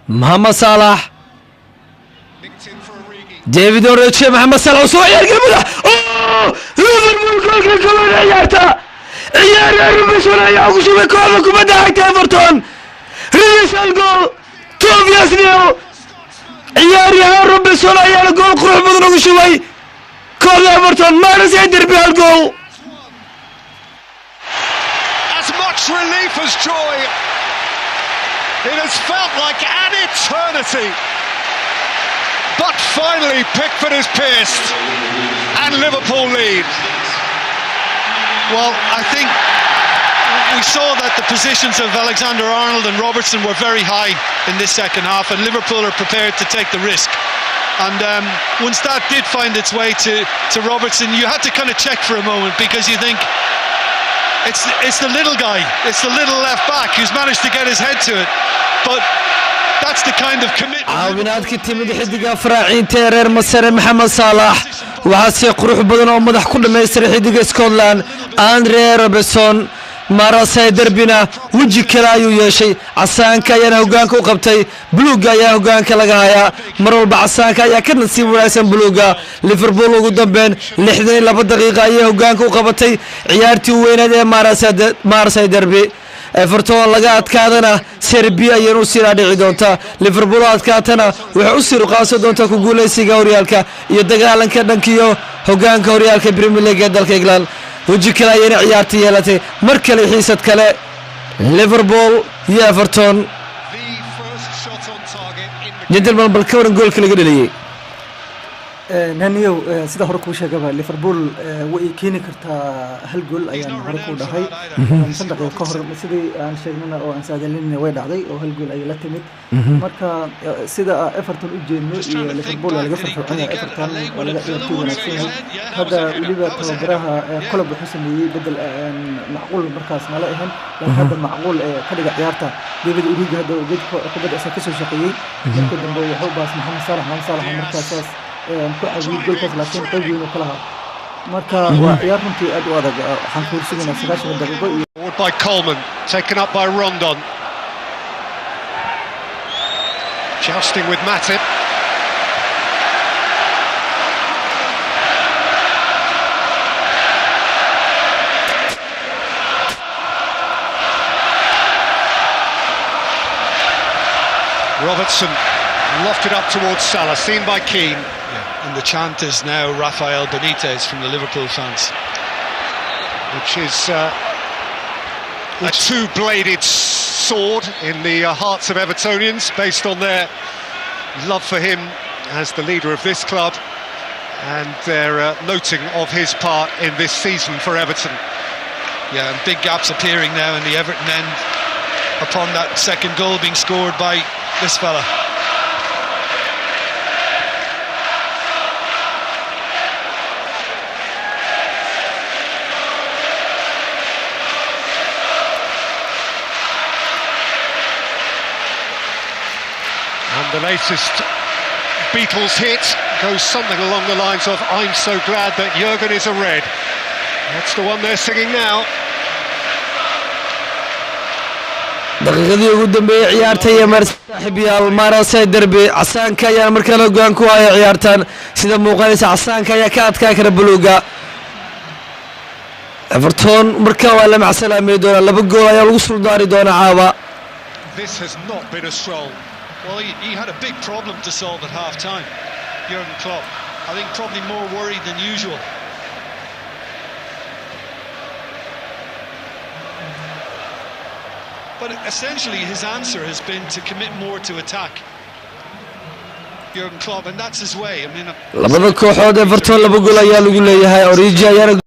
محمد صلاح ديفيد اوريتشي محمد صلاح وسوى يرقبه ليفربول كمان عيارته عيار روبرتسون يا وشوف كوفكم بداية ايفرتون ريس الجول توفياس نيو عيار يا روبرتسون يا الجول قروح بدنا وشوي كول ايفرتون ما نسي دربي الجول. As much relief as joy. It has felt like an eternity. But finally Pickford is pierced and Liverpool lead. Well, I think we saw that the positions of Alexander-Arnold and Robertson were very high in this second half, and Liverpool are prepared to take the risk. And once that did find its way to Robertson, you had to kind of check for a moment, because you think it's the little guy, it's the little left back who's managed to get his head to it. But that's the kind of commitment. عاونات كتير حدقة فراعين تيرير مسار محمد صلاح وعسى قروح بدن ومدح كل ما يصير حدقة سكوتلاند أندري روبرتسون مرة سيدر بنا وجه كلايو يشي عسان كايا هوغانك وقبتي بلوغا يا هوغانك لغايا مرة بعسان كايا كنا نسيب ولايسن بلوغا ليفربول وقدام بين لحدين لابد دقيقة يا هوغانك وقبتي عيارتي وين هذا مرة سيدر بي ايفرتون laga adkaadana Serbia iyo Russia dhici doonta Liverpool adkaatana waxay u sii qaasa doonta ku guuleysiga horyaalka iyo dagaalanka dhankiyo hogaanka horyaalka Premier League dalka England waji kale ayay ciyaarta yeelatay mar kale xiisad kale Liverpool iyo Everton gentleman balkawan goolka laga dhaliyay نانيو سيدا هورك وش جابها ليفربول ويكيني كرتا هالجول أيام هورك ودهاي مصدق الكهر سيدي عن شيء منا أو عن سادلين ويد عضي أو هالجول أي لتمت مركا سيدا إيفرتون إجين ليفربول ولا جفر فرقنا إيفرتون ولا جفر نفسه هذا وليبا تبرها قلب حسني بدل معقول مركز ما لقيهم لكن هذا معقول كده عيارته ديفيد أوريجي هذا وجد كبد أساسه شقيقي ممكن دمبو يحب بس محمد صلاح مركز أساس كأجيب جول كذا لكن قوي وكلها مركا ويارنتي أدو هذا حنقول سجنا سجاش من الدقيقة. Forward by Coleman, taken up by Rondon. Jousting with Matip. Robertson lofted up towards Salah, seen by Keane. And the chant is now Rafael Benitez from the Liverpool fans, which is a two-bladed sword in the hearts of Evertonians, based on their love for him as the leader of this club and their noting of his part in this season for Everton. Yeah, and big gaps appearing now in the Everton end upon that second goal being scored by this fella. And the latest Beatles hit goes something along the lines of "I'm so glad that Jurgen is a red." That's the one they're singing now. دقيقة يقدم بعيارتي مرسحبي المارس دربي عسان كيا مركنا جوان كواي عيارتان سيدا موقعيس عسان كيا كات كاكر بلوغا إيفرتون مركا ولا مع سلامة دونا لبقوا يا الوصول داري دونا عاوا. This has not been a stroll. Well, he had a big problem to solve at half-time, Jurgen Klopp. I think probably more worried than usual. But essentially his answer has been to commit more to attack, Jurgen Klopp, and that's his way. I mean, labada kooxood Everton laba gool ayaa lagu leeyahay Origi ayaa